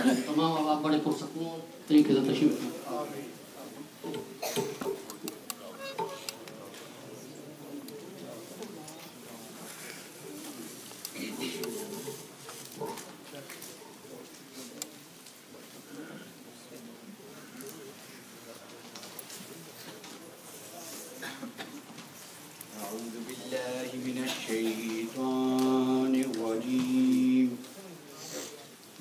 تمام آپ بڑے پرسکون طریقے سے تشریف رکھیں. أعوذ بالله من الشيطان الرجيم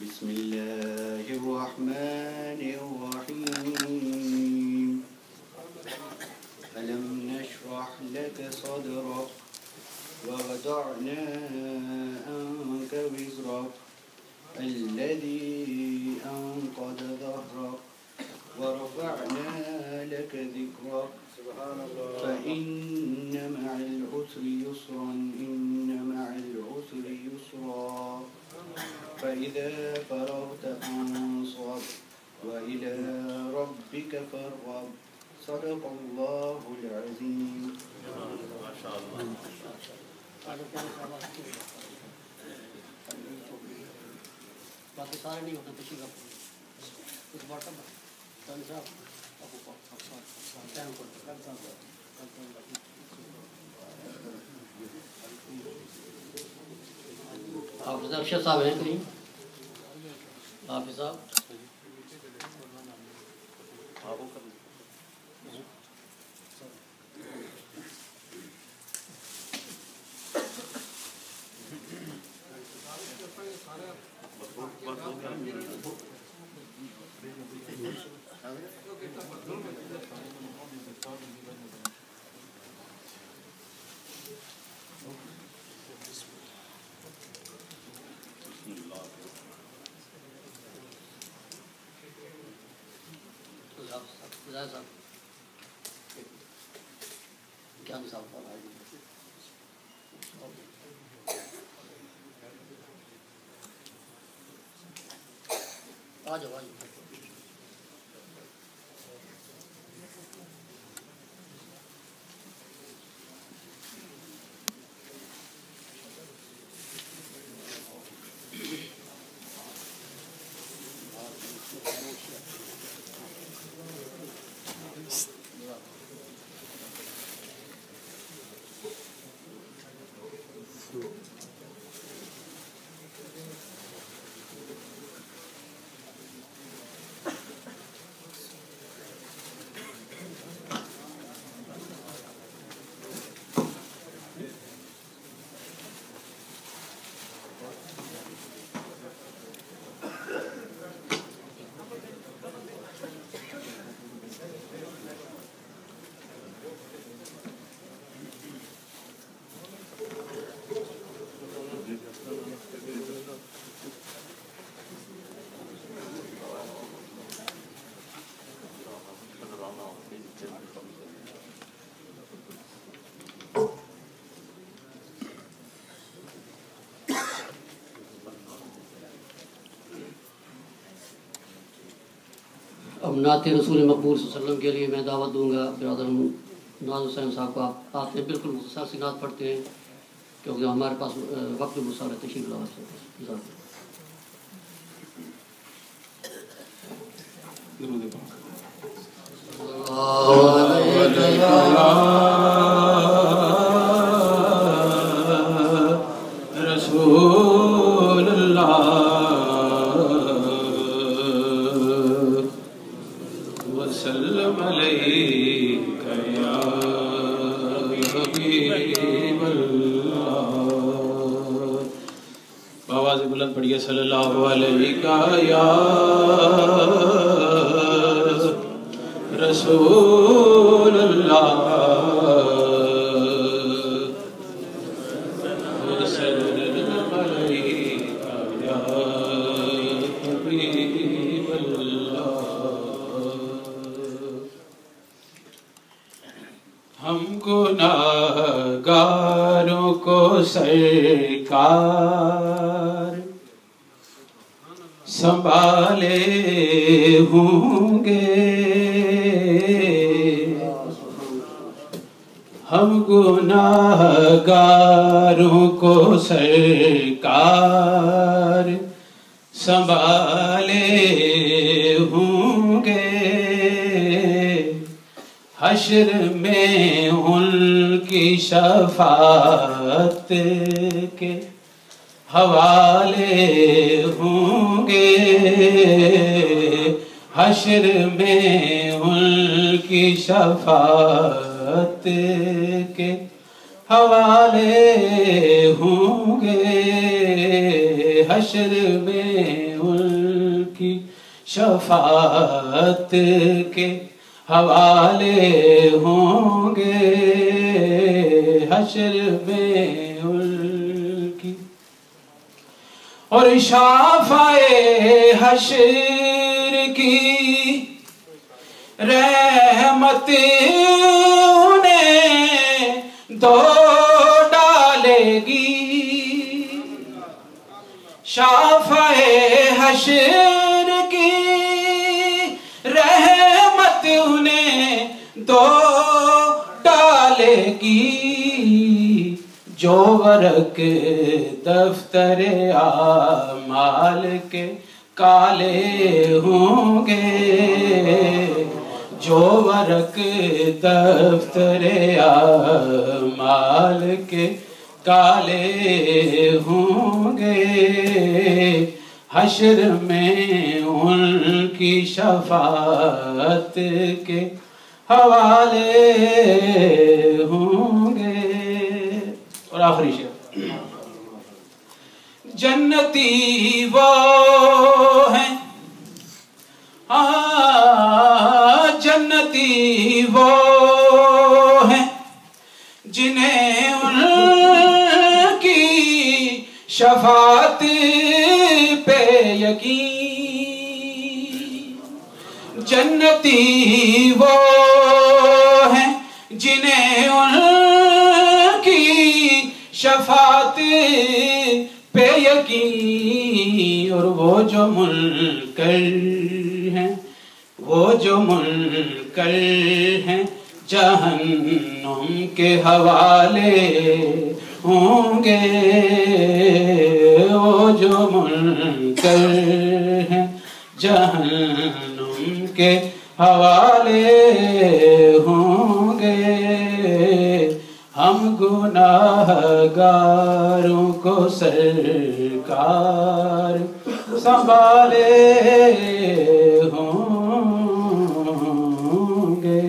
بسم الله الرحمن الرحيم ألم نشرح لك صدرك ووضعنا عنك وزرك الذي أنقض ظهرك ورفعنا لك ذكرك فإن مع العسر يسرا إن مع العسر يسرا فإذا فرغت فانصب وإلى ربك فارغب صدق الله العظيم. ما شاء الله. باقی سارے نہیں ہوتے تشریف رکھو. اس بار کب حافظ ارشد صاحب ہیں کہیں؟ حافظ صاحب کیا نصاب آ جاؤ. اب نعت رسول مقبول صلی اللہ علیہ وسلم کے لیے میں دعوت دوں گا. برادر ناز حسین صاحب کو آپ آتے ہیں, بالکل مختصر سی نعت پڑھتے ہیں کیونکہ ہمارے پاس وقت بھی مختصر ہے. تشریف لاؤ. رسول اللہ وسلم علیک یا حبیب اللہ. آواز بلند پڑھیے صلی اللہ علیہ یا رسول اللہ وسلم علیک یا حبیب اللہ. ہم گناہگاروں کو سرکار سنبھالے ہوں گے, ہم گناہگاروں کو سرکار سنبھالے ہوں گے، حشر میں ان کی شفاعت کے حوالے ہوں گے، حشر میں ان کی شفاعت کے حوالے ہوں گے، حشر میں ان کی شفاعت کے حوالے ہوں گے، حشر میں ان کی، اور شافعِ حشر کی رحمت انہیں دو ڈالے گی، شافعِ حشر کی رحمت انہیں دو ڈالے گی، جو ورق دفتر اعمال کے کالے ہوں گے، جو ورق دفتر اعمال کے کالے ہوں گے، حشر میں ان کی شفاعت کے حوالے ہوں گے۔ اور آخری شعر، جنتی وہ ہیں، جنتی وہ ہیں جنہیں ان کی شفاعت پہ یقین، جنتی وہ ہیں جنہیں ان کی شفاعت پہ یقین، اور وہ جو منکر ہیں، وہ جو منکر ہیں جہنم کے حوالے ہوں گے، وہ جو منکر ہیں جہنم کے حوالے ہوں گے، ہم گناہگاروں کو سرکار سنبھالے ہوں گے۔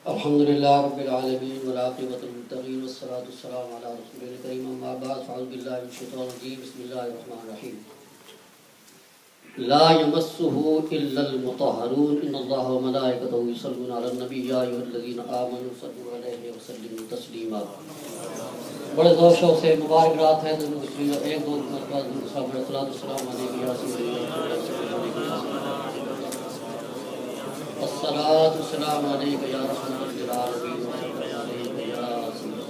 الحمدللہ رب العالمین والعاقبۃ للمتقین والصلاۃ والسلام علی رسول الکریم، اما بعد فاعوذ باللہ من الشیطان الرجیم، بسم اللہ الرحمن الرحیم۔ لا یمسہ الا المطہرون، ان اللہ وملائکتہ یصلون علی النبی، یا ایھا الذین آمنوا صلوا علیہ وسلموا تسلیما۔ بڑے زور شوق سے مبارک رات ہے، ایک دو مرتبہ الصلاۃ والسلام علیہ یا رسول اللہ، الصلاۃ والسلام علیک یا رحمۃ للعالمین، علیک یا سیدی۔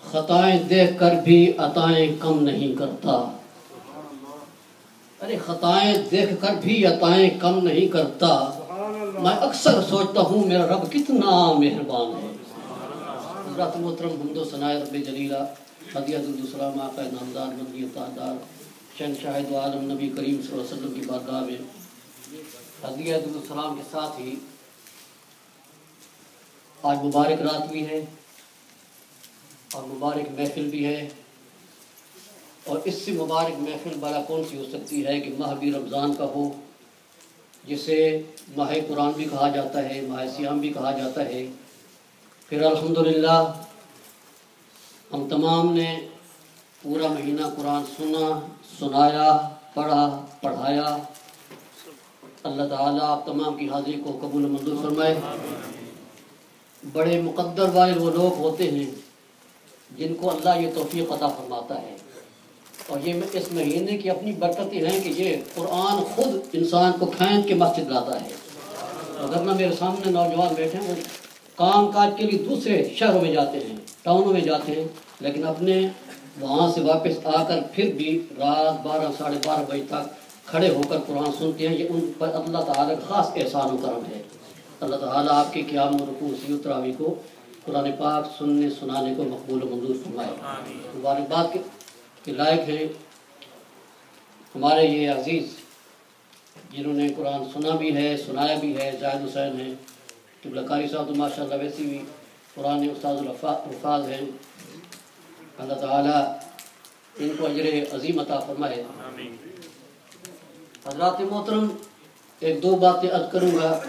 خطائیں دیکھ کر بھی عطائیں کم نہیں کرتا، ارے خطائیں دیکھ کر بھی عطائیں کم نہیں کرتا، میں اکثر سوچتا ہوں میرا رب کتنا مہربان ہے۔ حضرات محترم حمد و ثناء رب جلیلہ، ہدیۃ السلام آقا نامدار مدنی تاجدار شہنشاہ دو عالم نبی کریم صلی اللہ علیہ وسلم کی بارگاہ میں ہدیۃ السلام کے ساتھ ہی آج مبارک رات بھی ہے اور مبارک محفل بھی ہے، اور اس سے مبارک محفل بلا کون سی ہو سکتی ہے کہ ماہ بھی رمضان کا ہو، جسے ماہ قرآن بھی کہا جاتا ہے، ماہ صیام بھی کہا جاتا ہے۔ پھر الحمدللہ ہم تمام نے پورا مہینہ قرآن سنا، سنایا، پڑھا، پڑھایا، اللہ تعالیٰ آپ تمام کی حاضری کو قبول و منظور فرمائے۔ بڑے مقدر والے وہ لوگ ہوتے ہیں جن کو اللہ یہ توفیق عطا فرماتا ہے، اور یہ اس مہینے کی اپنی برکتیں ہیں کہ یہ قرآن خود انسان کو کھینچ کے مسجد لاتا ہے۔ اگر نہ میرے سامنے نوجوان بیٹھے ہیں، وہ کام کاج کے لیے دوسرے شہروں میں جاتے ہیں، ٹاؤنوں میں جاتے ہیں، لیکن اپنے وہاں سے واپس آ کر پھر بھی رات 12 ساڑھے 12 بجے تک کھڑے ہو کر قرآن سنتے ہیں۔ یہ ان پر اللہ تعالیٰ کا خاص احسان و کرم ہے۔ اللہ تعالیٰ آپ کے قیام و رکوع سجود و تراویح کو قرآن پاک سننے سنانے کو مقبول و منظور فرمائے۔ مبارکباد کے لائق ہیں ہمارے یہ عزیز جنہوں نے قرآن سنا بھی ہے، سنایا بھی ہے، زاہد حسین ہیں، قبلہ قاری صاحب تو ماشاء اللہ ویسے بھی قرآن استاد الحفاظ ہیں۔ اللہ تعالیٰ ان کو اجر عظیم عطا فرمائے۔ حضرات محترم، ایک دو باتیں عرض کروں گا،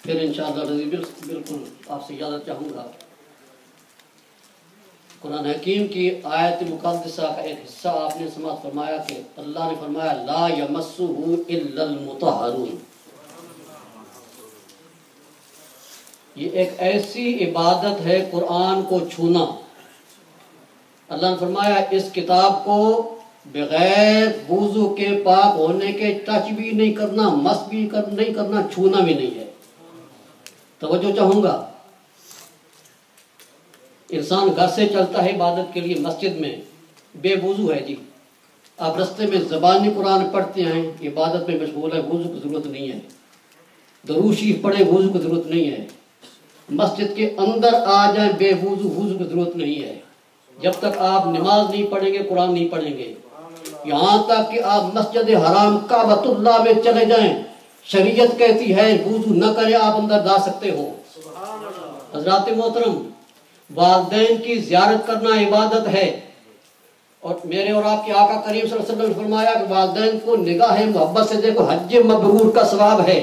پھر انشاءاللہ بالکل آپ سے اجازت چاہوں گا۔ قرآن حکیم کی آیت مقدسہ کا ایک حصہ آپ نے سماعت فرمایا کہ اللہ نے فرمایا لا یمسہ الا المطہرون۔ یہ ایک ایسی عبادت ہے قرآن کو چھونا۔ اللہ نے فرمایا اس کتاب کو بغیر وضو کے پاک ہونے کے ٹچ بھی نہیں کرنا، مس بھی نہیں کرنا، چھونا بھی نہیں ہے۔ توجہ چاہوں گا، انسان گھر سے چلتا ہے عبادت کے لیے مسجد میں بے وضو ہے جی، آپ رستے میں زبانی قرآن پڑھتے ہیں، عبادت میں مشغول ہے، وضو کی ضرورت نہیں ہے، درود شریف پڑھے، وضو کی ضرورت نہیں ہے، مسجد کے اندر آ جائیں بے وضو، وضو کی ضرورت نہیں ہے، جب تک آپ نماز نہیں پڑھیں گے قرآن نہیں پڑھیں گے، یہاں تک کہ آپ مسجد حرام کعبۃ اللہ میں چلے جائیں، شریعت کہتی ہے وضو نہ کرے آپ اندر جا سکتے ہو۔ حضرات محترم، والدین کی زیارت کرنا عبادت ہے، اور میرے اور آپ کے آقا کریم صلی اللہ علیہ وسلم نے فرمایا کہ والدین کو نگاہ محبت سے دیکھو، حج مبرور کا ثواب ہے۔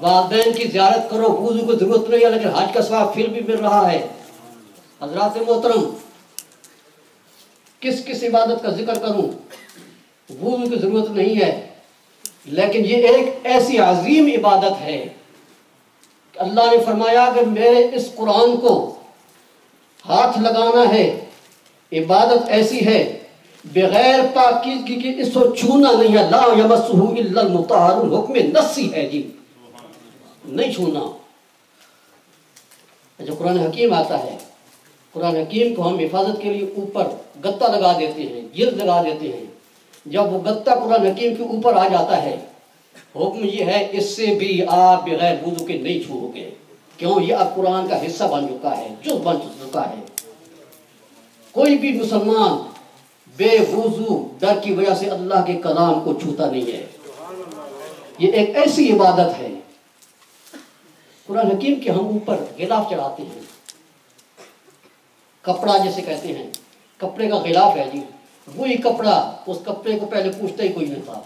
والدین کی زیارت کرو، وضو کی ضرورت نہیں ہے لیکن حج کا ثواب پھر بھی مل رہا ہے۔ حضرات محترم، کس عبادت کا ذکر کروں، وضو کی ضرورت نہیں ہے، لیکن یہ ایک ایسی عظیم عبادت ہے کہ اللہ نے فرمایا کہ میرے اس قرآن کو ہاتھ لگانا ہے، عبادت ایسی ہے بغیر پاکیزگی کی اس کو چھونا نہیں ہے، لا یمسہ الا المطہرون، حکم نصی ہے جی، نہیں چھونا۔ جب قرآن حکیم آتا ہے، قرآن حکیم کو ہم حفاظت کے لیے اوپر گتا لگا دیتے ہیں، جلد لگا دیتے ہیں، جب وہ گتا قرآن حکیم کے اوپر آ جاتا ہے، حکم یہ ہے اس سے بھی آپ بغیر وضو کے نہیں چھو گے، کیوں؟ یہ اب قرآن کا حصہ بن چکا ہے، جز بن چکا ہے۔ کوئی بھی مسلمان بے وضو ڈر کی وجہ سے اللہ کے کلام کو چھوتا نہیں ہے۔ یہ ایک ایسی عبادت ہے، قرآن حکیم کے ہم اوپر غلاف چڑھاتے ہیں، کپڑا جیسے کہتے ہیں، کپڑے کا غلاف ہے جی، وہی کپڑا، اس کپڑے کو پہلے پوچھتا ہی کوئی نہیں تھا،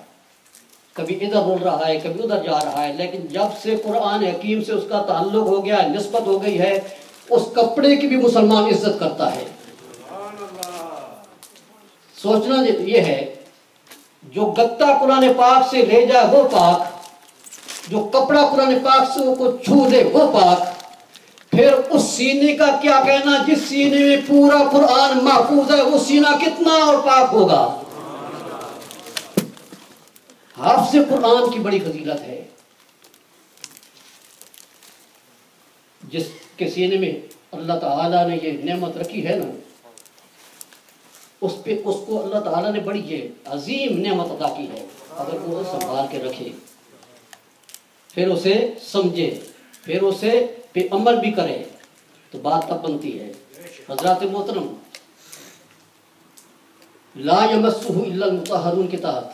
کبھی ادھر بول رہا ہے کبھی ادھر جا رہا ہے، لیکن جب سے قرآن حکیم سے اس کا تعلق ہو گیا، نسبت ہو گئی ہے، اس کپڑے کی بھی مسلمان عزت کرتا ہے۔ سوچنا یہ ہے جو گتا قرآن پاک سے لے جائے وہ پاک، جو کپڑا قرآن پاک سے کو چھو دے وہ پاک، پھر اس سینے کا کیا کہنا جس سینے میں پورا قرآن محفوظ ہے، وہ سینہ کتنا اور پاک ہوگا۔ حافظ قرآن کی بڑی فضیلت ہے، جس کے سینے میں اللہ تعالیٰ نے یہ نعمت رکھی ہے نا، اس کو اللہ تعالیٰ نے بڑی یہ عظیم نعمت عطا کی ہے، اگر وہ سنبھال کے رکھے، پھر اسے سمجھے، پھر اسے پہ عمل بھی کرے تو بات تب بنتی ہے۔ حضرات محترم، لا یمسہ الا المطہرون کے تحت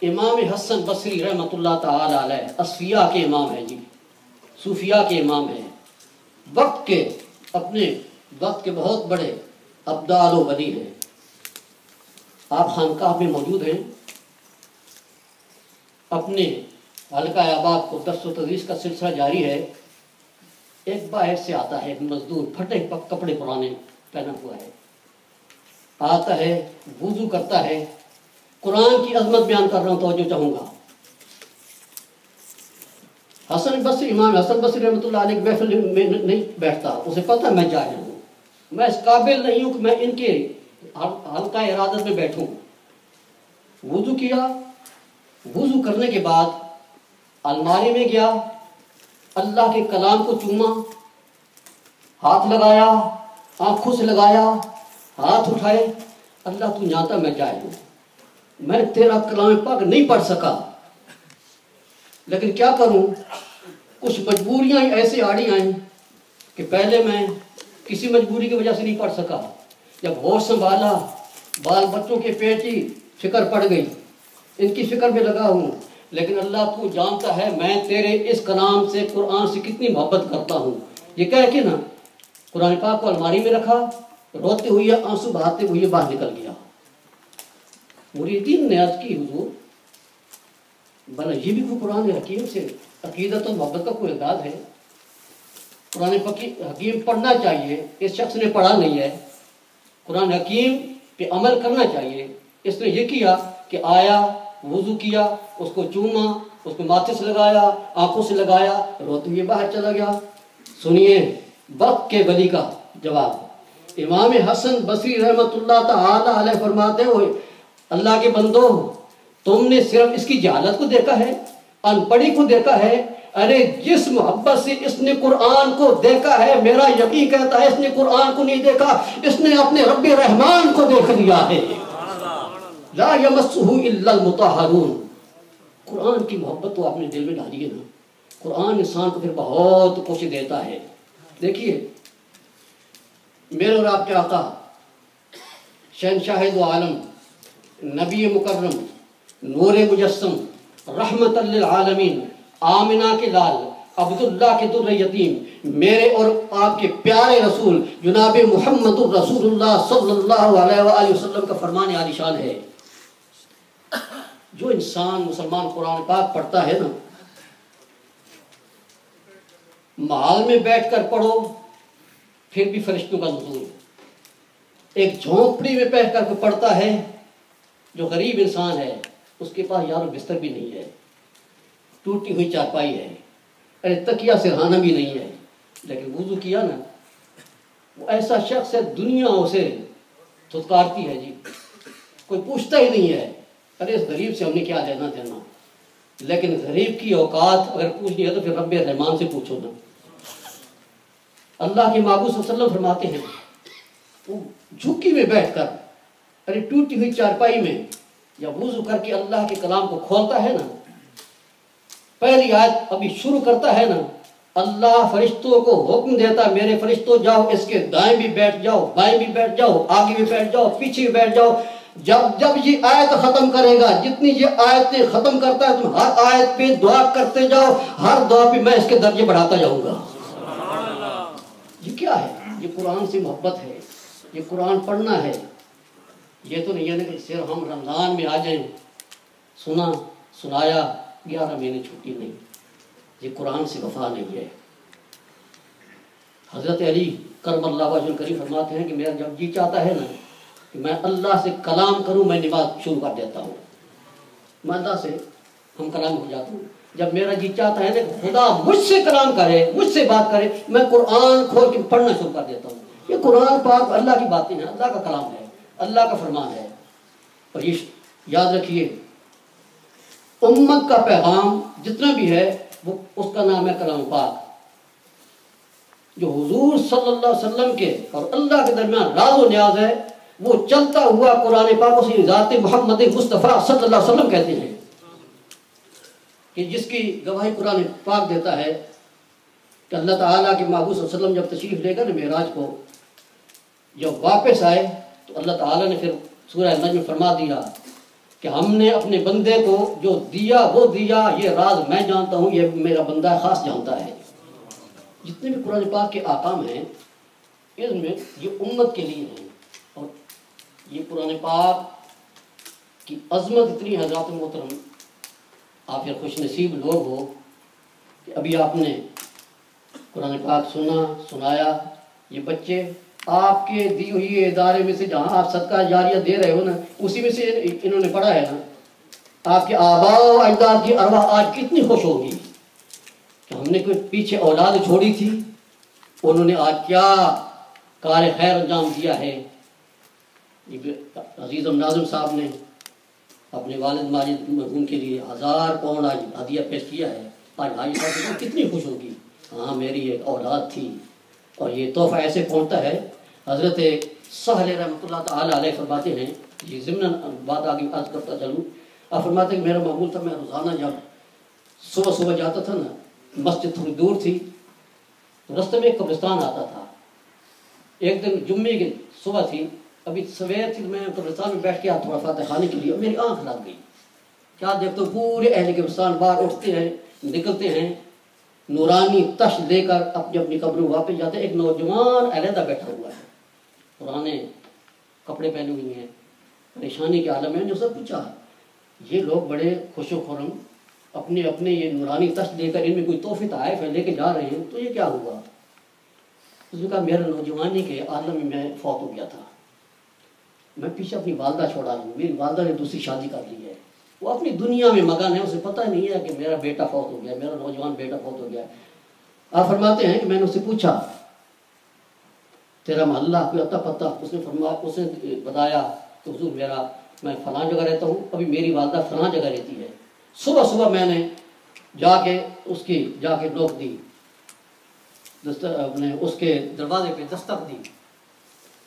امام حسن بصری رحمۃ اللہ تعالی علیہ اصفیاء کے امام ہیں جی، صوفیاء کے امام ہیں، وقت کے اپنے وقت کے بہت بڑے ابدال و ولی ہیں۔ آپ خانقاہ میں موجود ہیں، اپنے حلقہ احباب کو درس و تدریس کا سلسلہ جاری ہے۔ ایک باہر سے آتا ہے، ایک مزدور پھٹے کپڑے پرانے پہنا ہوا ہے، آتا ہے، وضو کرتا ہے، قرآن کی عظمت بیان کر رہا ہوں، توجہ چاہوں گا، حسن بصری امام حسن بصری رحمۃ اللہ علیہ محفل میں نہیں بیٹھتا، اسے پتہ میں جاہل ہوں، میں اس قابل نہیں ہوں کہ میں ان کے حلقہ ارادت میں بیٹھوں۔ وضو کیا، وضو کرنے کے بعد الماری میں گیا، اللہ کے کلام کو چوما، ہاتھ لگایا، آنکھوں سے لگایا، ہاتھ اٹھائے، اللہ تو جانتا میں جاہل ہوں، میں تیرا کلام پاک نہیں پڑھ سکا، لیکن کیا کروں، کچھ مجبوریاں ایسے آڑی آئیں کہ پہلے میں کسی مجبوری کی وجہ سے نہیں پڑھ سکا، جب ہوش سنبھالا بال بچوں کے پیٹ کی فکر پڑ گئی، ان کی فکر میں لگا ہوں، لیکن اللہ تو جانتا ہے میں تیرے اس کلام سے قرآن سے کتنی محبت کرتا ہوں، یہ کہہ کے نا قرآن پاک کو الماری میں رکھا، روتے ہوئے آنسو بہاتے ہوئے باہر نکل گیا۔ مریدین نے عرض کی حضور بنا یہ بھی کوئی قرآن حکیم سے عقیدت و محبت کا کوئی انداز ہے؟ قرآن حکیم پڑھنا چاہیے، اس شخص نے پڑھا نہیں ہے، قرآن حکیم پہ عمل کرنا چاہیے، اس نے یہ کیا کہ آیا، وضو کیا، اس کو چوما، اس کو ماتھے سے لگایا، آنکھوں سے لگایا، روتے ہوئے باہر چلا گیا۔ سنیے وقت کے ولی کا جواب، امام حسن بصری رحمۃ اللہ تعالی علیہ فرماتے ہوئے اللہ کے بندو تم نے صرف اس کی جہالت کو دیکھا ہے، ان پڑھی کو دیکھا ہے، ارے جس محبت سے اس نے قرآن کو دیکھا ہے، میرا یقین کہتا ہے اس نے قرآن کو نہیں دیکھا، اس نے اپنے رب رحمان کو دیکھ لیا ہے۔ لا یمسہ الا المطہرون، قرآن کی محبت تو آپ نے دل میں ڈالی ہے نا، قرآن انسان کو پھر بہت کچھ دیتا ہے۔ دیکھیے میرے اور آپ کے آقا شہنشاہ دو عالم، نبی مکرم، نور مجسم، رحمت للعالمین، آمنہ کے لال، عبداللہ کے در یتیم، میرے اور آپ کے پیارے رسول جناب محمد الرسول اللہ صلی اللہ علیہ وآلہ وسلم کا فرمان عالی شان ہے۔ جو انسان مسلمان قرآن پاک پڑھتا ہے نا، محال میں بیٹھ کر پڑھو پھر بھی فرشتوں کا نزول، ایک جھونپڑی میں بیٹھ کر پڑھتا ہے، جو غریب انسان ہے اس کے پاس یار بستر بھی نہیں ہے، ٹوٹی ہوئی چارپائی ہے، ارے تکیہ سرہانہ بھی نہیں ہے، لیکن وضو کیا نا، وہ ایسا شخص ہے دنیا اسے دھتکارتی ہے جی، کوئی پوچھتا ہی نہیں ہے، ارے اس غریب سے ہم نے کیا لینا دینا، لیکن غریب کی اوقات اگر پوچھنی ہے تو پھر رب رحمان سے پوچھو نا۔ اللہ کے محبوب صلی اللہ علیہ وسلم فرماتے ہیں وہ جھکی میں بیٹھ کر، ارے ٹوٹی ہوئی چارپائی میں یا وضو کر کے اللہ کے کلام کو کھولتا ہے نا، پہلی آیت ابھی شروع کرتا ہے نا، اللہ فرشتوں کو حکم دیتا، میرے فرشتوں جاؤ اس کے دائیں بھی بیٹھ جاؤ، بائیں بھی بیٹھ جاؤ، آگے بھی بیٹھ جاؤ، پیچھے بھی بیٹھ جاؤ، جب یہ آیت ختم کرے گا، جتنی یہ آیتیں ختم کرتا ہے تم ہر آیت پہ دعا کرتے جاؤ، ہر دعا پہ میں اس کے درجے بڑھاتا جاؤں گا۔ یہ کیا ہے؟ یہ قرآن سے محبت ہے، یہ قرآن پڑھنا ہے، یہ تو نہیں ہے کہ صرف ہم رمضان میں آ جائیں، سنا سنایا 11 مہینے چھٹی نہیں، یہ قرآن سے وفا نہیں ہے۔ حضرت علی کرم اللہ وجہ الکریم فرماتے ہیں کہ میرا جب جی چاہتا ہے نا کہ میں اللہ سے کلام کروں، میں نماز شروع کر دیتا ہوں، میں اللہ سے ہم کلام ہو جاتا ہوں، جب میرا جی چاہتا ہے نا کہ خدا مجھ سے کلام کرے، مجھ سے بات کرے، میں قرآن کھول کے پڑھنا شروع کر دیتا ہوں۔ یہ قرآن پاک اللہ کی باتیں ہیں، اللہ کا کلام ہے، اللہ کا فرمان ہے۔ اور یہ یاد رکھیے امت کا پیغام جتنا بھی ہے وہ اس کا نام ہے کلام پاک، جو حضور صلی اللہ علیہ وسلم کے اور اللہ کے درمیان راز و نیاز ہے، وہ چلتا ہوا قرآن پاک اسی ذات محمد مصطفیٰ صلی اللہ علیہ وسلم کہتے ہیں، کہ جس کی گواہی قرآن پاک دیتا ہے کہ اللہ تعالیٰ کے محبوب صلی اللہ علیہ وسلم جب تشریف لے کر معراج کو جب واپس آئے تو اللہ تعالیٰ نے پھر سورہ نجم فرما دیا کہ ہم نے اپنے بندے کو جو دیا وہ دیا، یہ راز میں جانتا ہوں، یہ میرا بندہ خاص جانتا ہے۔ جتنے بھی قرآن پاک کے احکام ہیں اس میں یہ امت کے لیے ہیں، اور یہ قرآن پاک کی عظمت اتنی حضرات محترم، آپ یہ خوش نصیب لوگ ہو کہ ابھی آپ نے قرآن پاک سنا سنایا، یہ بچے آپ کے دی ہوئی ادارے میں سے جہاں آپ صدقہ جاریہ دے رہے ہو نا، اسی میں سے انہوں نے پڑھا ہے نا، آپ کے آباء و اجداد کی ارواح آج کتنی خوش ہوگی کہ ہم نے کوئی پیچھے اولاد چھوڑی تھی، انہوں نے آج کیا کار خیر انجام دیا ہے۔ عزیز ناظم صاحب نے اپنے والد ماجد مرحوم کے لیے 1000 پاؤنڈ آج ہدیہ پیش کیا ہے۔ آج بھائی صاحب کتنی خوش ہوگی، ہاں میری ایک اولاد تھی۔ اور یہ تحفہ ایسے پہنچتا ہے، حضرت سہل رحمۃ اللہ تعالی علیہ فرماتے ہیں، یہ ضمن بات آگے عرض کرتا چلوں، آپ فرماتے ہیں کہ میرا معمول تھا، میں روزانہ جب صبح جاتا تھا نا، مسجد تھوڑی دور تھی تو رستے میں ایک قبرستان آتا تھا۔ ایک دن جمعے کی صبح تھی، ابھی سویر تھی، میں قبرستان میں بیٹھ کے تھوڑا فاتح خانے کے لیے، میری آنکھ لگ گئی۔ کیا دیکھتا ہوں پورے اہل قبرستان باہر اٹھتے ہیں، نکلتے ہیں، نورانی تش لے کر اپنی اپنی قبروں واپس جاتے ہیں۔ ایک نوجوان علیحدہ بیٹھا ہوا ہے، پرانے کپڑے پہنے ہوئے ہیں، پریشانی کے عالم میں۔ جو سب پوچھا یہ لوگ بڑے خوش و خرم اپنے اپنے یہ نورانی تش لے کر، ان میں کوئی تحفے تحائف لے کے جا رہے ہیں، تو یہ کیا ہوا؟ اس نے کہا میرا نوجوانی کے عالم میں فوت ہو گیا تھا، میں پیچھے اپنی والدہ چھوڑا ہوں، میری والدہ نے دوسری شادی کر لی ہے، وہ اپنی دنیا میں مگن ہے، اسے پتہ نہیں ہے کہ میرا بیٹا فوت ہو گیا، میرا نوجوان بیٹا فوت ہو گیا۔ آپ فرماتے ہیں کہ میں نے اسے پوچھا تیرا محلہ کوئی اتا پتہ؟ اس نے بتایا کہ حضور میں فلاں جگہ رہتا ہوں، ابھی میری والدہ فلاں جگہ رہتی ہے۔ صبح میں نے جا کے نوک دی، اس کے دروازے پہ دستک دی،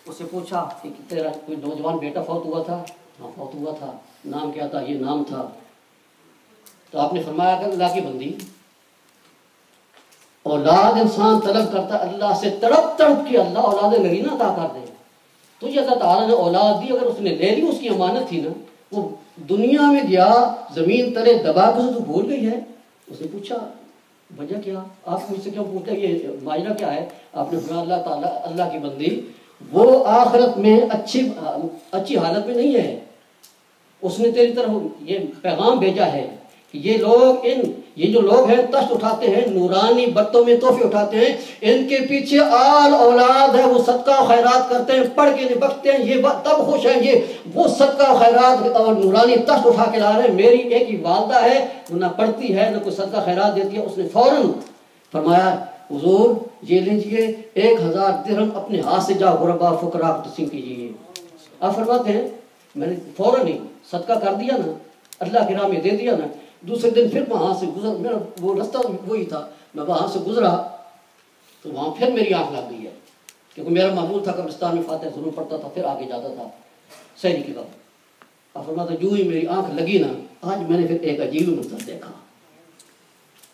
اس سے پوچھا کہ تیرا کوئی نوجوان بیٹا فوت ہوا تھا؟ ہاں فوت ہوا تھا۔ نام کیا تھا؟ یہ نام تھا۔ تو آپ نے فرمایا کہ اللہ کی بندی، اولاد انسان طلب کرتا اللہ سے تڑپ کے، اللہ اولاد نرینہ عطا کر دے۔ تجھے اللہ تعالیٰ نے اولاد دی، اگر اس نے لے لی، اس کی امانت تھی نا، وہ دنیا میں گیا زمین تلے دبا کے تو بھول گئی ہے۔ اس نے پوچھا وجہ کیا؟ آپ مجھ سے کیوں پوچھتے ہیں یہ ماجرا کیا ہے؟ آپ نے فرمایا اللہ تعالیٰ، اللہ کی بندی، وہ آخرت میں اچھی حالت میں نہیں ہے، اس نے تیری طرف یہ پیغام بھیجا ہے کہ یہ جو لوگ ہیں تشت اٹھاتے ہیں، نورانی برتوں میں تحفے اٹھاتے ہیں، ان کے پیچھے آل اولاد ہے، وہ صدقہ و خیرات کرتے ہیں، پڑھ کے بخشتے ہیں، یہ تب خوش ہیں، یہ وہ صدقہ و خیرات اور نورانی تشت اٹھا کے لا رہے ہیں۔ میری ایک ہی والدہ ہے، وہ نہ پڑھتی ہے نہ کوئی صدقہ خیرات دیتی ہے۔ اس نے فوراً فرمایا حضور یہ لیجئے 1000 درہم اپنے ہاتھ سے جا غربا فقراء کو تقسیم کیجیے۔ آپ فرماتے ہیں میں نے فوراً ہی صدقہ کر دیا نا، اللہ کی راہ میں دے دیا نا۔ دوسرے دن پھر وہاں سے گزر، میرا وہ رستہ وہی تھا، میں وہاں سے گزرا تو وہاں پھر میری آنکھ لگ گئی ہے، کیونکہ میرا معمول تھا قبرستان میں فاتح ضرور پڑھتا تھا، پھر آگے جاتا تھا سحری کے وقت۔ آپ فرماتے جو ہی میری آنکھ لگی نا، آج میں نے پھر ایک عجیب منظر دیکھا۔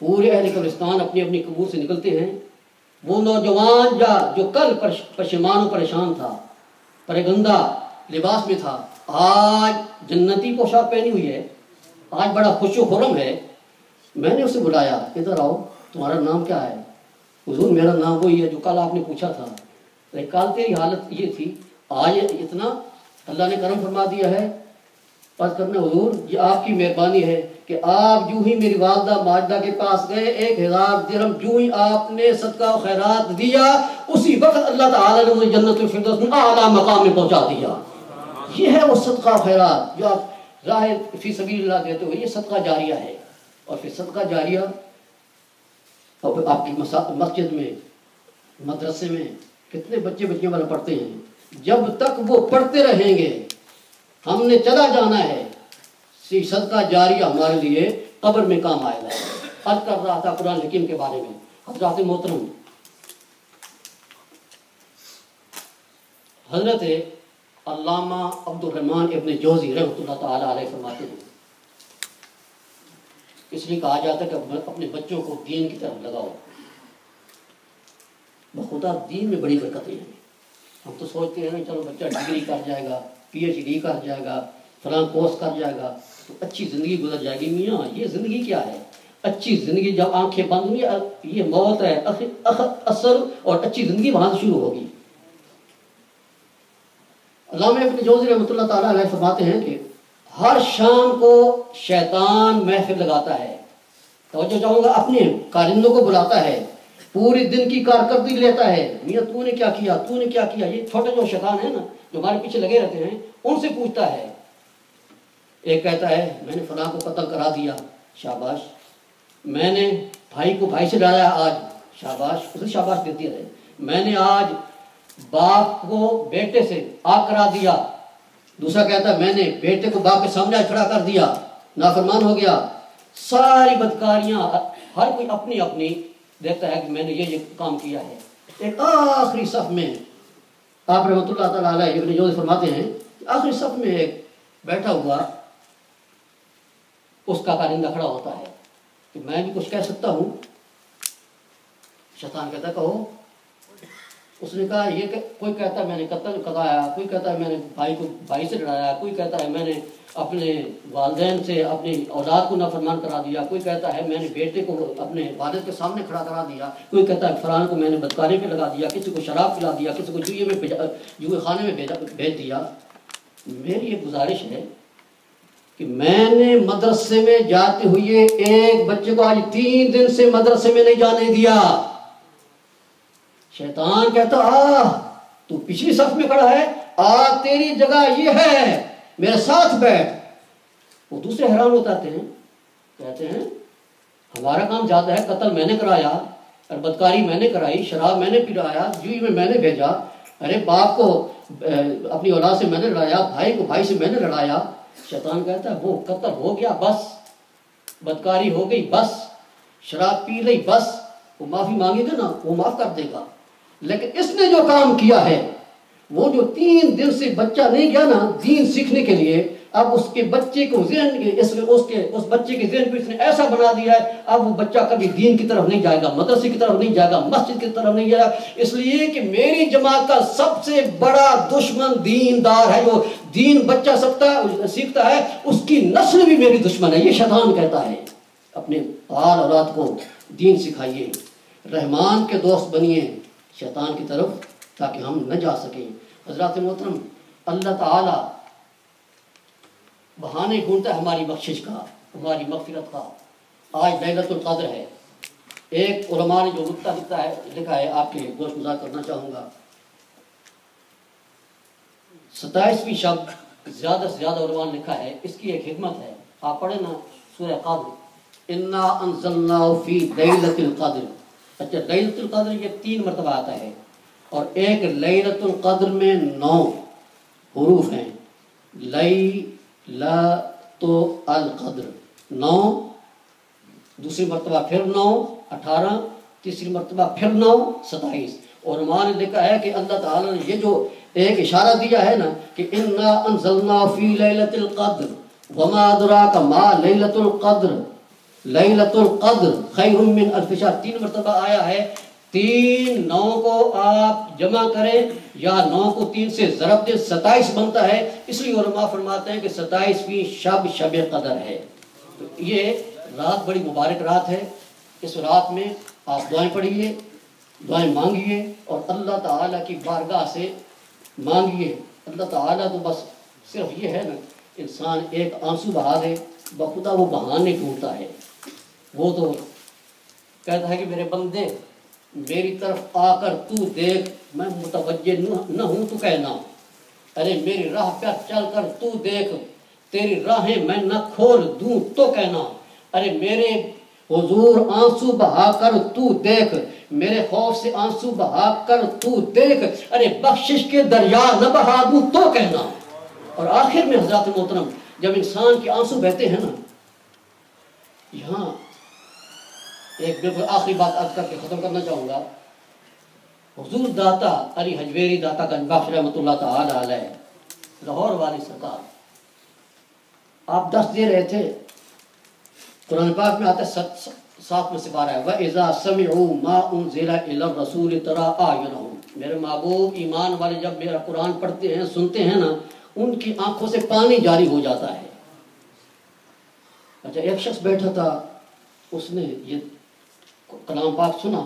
پورے اہل قبرستان اپنی اپنی قبور سے نکلتے ہیں، وہ نوجوان جو کل پشیمان و پریشان تھا، پرگندہ لباس میں تھا، آج جنتی پوشاک پہنی ہوئی ہے، آج بڑا خوش و خرم ہے۔ میں نے اسے بلایا، ادھر آؤ، تمہارا نام کیا ہے؟ حضور میرا نام وہی ہے جو کل آپ نے پوچھا تھا، کل تیری حالت یہ تھی، آج اتنا اللہ نے کرم فرما دیا ہے۔ عرض کرنا حضور یہ آپ کی مہربانی ہے کہ آپ جو ہی میری والدہ ماجدہ کے پاس گئے، 1000 درہم جو ہی آپ نے صدقہ و خیرات دیا، اسی وقت اللہ تعالیٰ نے مجھے جنت الفردوس میں اعلیٰ مقام میں پہنچا دیا۔ یہ ہے وہ صدقہ و خیرات جو آپ راہ فی سبیل اللہ دیتے ہو، یہ صدقہ جاریہ ہے۔ اور پھر صدقہ جاریہ آپ کی مسجد میں، مدرسے میں کتنے بچے بچیاں والا پڑھتے ہیں، جب تک وہ پڑھتے رہیں گے ہم نے چلا جانا ہے، صدقہ جاریہ ہمارے لیے قبر میں کام آئے گا۔ عرض کر رہا تھا قرآن حکیم کے بارے میں، حضرات محترم، حضرت علامہ عبد الرحمن ابن جوزی رحمۃ اللہ تعالی علیہ فرماتے ہیں، اس لیے کہا جاتا ہے کہ اپنے بچوں کو دین کی طرف لگاؤ، بخدا دین میں بڑی برکتیں ہیں۔ ہم تو سوچتے ہیں چلو بچہ ڈگری کر جائے گا، PhD کر جائے گا، فلاں کورس کر جائے گا تو اچھی زندگی گزر جائے گی۔ میاں یہ زندگی کیا ہے؟ اچھی زندگی جب آنکھیں بند ہوئی، یہ موت ہے اثر، اور اچھی زندگی وہاں سے شروع ہوگی۔ علامہ ابن جوزی رحمۃ اللہ تعالیٰ علیہ فرماتے ہیں کہ ہر شام کو شیطان محفل لگاتا ہے، توجہ چاہوں گا، اپنے کارندوں کو بلاتا ہے، پورے دن کی کارکردگی لیتا ہے، میاں تو نے کیا کیا، تو نے کیا کیا۔ یہ چھوٹے جو شیطان ہیں نا جو ہمارے پیچھے لگے رہتے ہیں، ان سے پوچھتا ہے۔ ایک کہتا ہے میں نے فلاں کو قتل کرا دیا، شاباش۔ میں نے بھائی کو بھائی سے ڈرایا آج شاباش، اسے شاباش دیتی رہے. میں نے آج باپ کو بیٹے سے آگ کرا دیا، دوسرا کہتا ہے میں نے بیٹے کو باپ کے سامنے کھڑا کر دیا، نافرمان ہو گیا. ساری بدکاریاں ہر کوئی اپنی اپنی دیکھتا ہے کہ میں نے یہ کام کیا ہے. ایک آخری صف میں آپ رحمۃ اللہ تعالیٰ علیہ ابن جوزی فرماتے ہیں کہ آخری صف میں ایک بیٹھا ہوا اس کا کارندہ کھڑا ہوتا ہے کہ میں بھی کچھ کہہ سکتا ہوں. شیطان کہتا ہے کہو. اس نے کہا یہ کہ کوئی کہتا ہے میں نے قتل کرایا، کوئی کہتا ہے میں نے بھائی کو بھائی سے لڑایا، کوئی کہتا ہے میں نے اپنے والدین سے اپنی اولاد کو نافرمان کرا دیا، کوئی کہتا ہے میں نے بیٹے کو اپنے والد کے سامنے کھڑا کرا دیا، کوئی کہتا ہے فلان کو میں نے بدکاری پہ لگا دیا، کسی کو شراب پلا دیا، کسی کو جوئے خانے میں بھیج دیا. میری یہ گزارش ہے کہ میں نے مدرسے میں جاتے ہوئے ایک بچے کو آج 3 دن سے مدرسے میں نہیں جانے دیا. شیطان کہتا تو پچھلی صف میں کھڑا ہے، تیری جگہ یہ ہے، میرے ساتھ بیٹھ. وہ دوسرے حیران ہوتے ہیں، کہتے ہیں ہمارا کام زیادہ ہے، قتل میں نے کرایا اور بدکاری میں نے کرائی، شراب میں نے پلایا، جوئی میں نے بھیجا، ارے باپ کو اپنی اولاد سے میں نے لڑایا، بھائی کو بھائی سے میں نے لڑایا. شیطان کہتا ہے وہ قتل ہو گیا بس، بدکاری ہو گئی بس، شراب پی لئی بس، وہ معافی مانگے گا نا وہ معاف کر دے گا. لیکن اس نے جو کام کیا ہے، وہ جو 3 دن سے بچہ نہیں گیا نا دین سیکھنے کے لیے، اب اس کے بچے کو اس بچے کے ذہن کو اس نے ایسا بنا دیا ہے، اب وہ بچہ کبھی دین کی طرف نہیں جائے گا، مدرسے کی طرف نہیں جائے گا، مسجد کی طرف نہیں جائے گا. اس لیے کہ میری جماعت کا سب سے بڑا دشمن دیندار ہے. جو دین بچہ سیکھتا ہے اس کی نسل بھی میری دشمن ہے. یہ شیطان کہتا ہے اپنے آل اولاد کو دین سکھائیے، رحمان کے دوست بنیے شیطان کی طرف تاکہ ہم نہ جا سکیں. حضرات محترم، اللہ تعالی بہانے ڈھونڈتا ہے ہماری بخشش کا، ہماری مغفرت کا. آج لیلۃ القدر ہے. ایک علماء نے جو نکتہ لکھا ہے آپ کے گوش گزار کرنا چاہوں گا. 27ویں شب زیادہ سے زیادہ علماء نے لکھا ہے، اس کی ایک حکمت ہے. آپ پڑھیں نا سورہ قدر، انا انزلناہ فی لیلۃ القدر. اچھا لیلۃ القدر یہ 3 مرتبہ آتا ہے، اور ایک لیلۃ القدر میں 9 حروف ہیں. لیلۃ القدر 9، دوسری مرتبہ پھر 9 18، تیسری مرتبہ پھر 9 27. اور علماء نے لکھا ہے کہ اللہ تعالیٰ نے یہ جو ایک اشارہ دیا ہے نا کہ انا انزلنا فی لیلۃ القدر وما ادراک ما لیلۃ القدر لیلۃ القدر خیر من الف شہر، 3 مرتبہ آیا ہے. 3 9 کو آپ جمع کریں یا 9 کو 3 سے ضرب دیں 27 بنتا ہے. اس لیے علماء فرماتے ہیں کہ 27ویں شب شب قدر ہے. تو یہ رات بڑی مبارک رات ہے. اس رات میں آپ دعائیں پڑھیے، دعائیں مانگیے اور اللہ تعالیٰ کی بارگاہ سے مانگیے. اللہ تعالیٰ تو بس صرف یہ ہے نا انسان ایک آنسو بہا دے، بخدا وہ بہانے ڈھونڈتا ہے. وہ تو کہتا ہے کہ میرے بندے میری طرف آ کر تو دیکھ، میں متوجہ نہ ہوں تو کہنا، ارے میری راہ پر چل کر تو دیکھ، تیری راہیں میں نہ کھول دوں تو کہنا، ارے میرے حضور آنسو بہا کر تو دیکھ، میرے خوف سے آنسو بہا کر تو دیکھ، ارے بخشش کے دریا نہ بہا دوں تو کہنا. اور آخر میں حضرات محترم جب انسان کے آنسو بہتے ہیں نا، یہاں ایک بالکل آخری بات عرض کر کے ختم کرنا چاہوں گا. حضور داتا علی حجویری داتا گنج بخش رحمۃ اللہ تعالی علیہ، لاہور والی سرکار، آپ دس دے رہے تھے. قرآن پاک میں آتا ہے 7 میں سے 12 ہے، وَإِذَا سَمِعُوا مَا أُنزِلَ إِلَى الرَّسُولِ تَرَىٰ أَعْيُنَهُمْ. میرے محبوب ایمان والے جب میرا قرآن پڑھتے ہیں سنتے ہیں نا، ان کی آنکھوں سے پانی جاری ہو جاتا ہے. اچھا ایک شخص بیٹھا تھا، اس نے یہ کلام پاک سنا،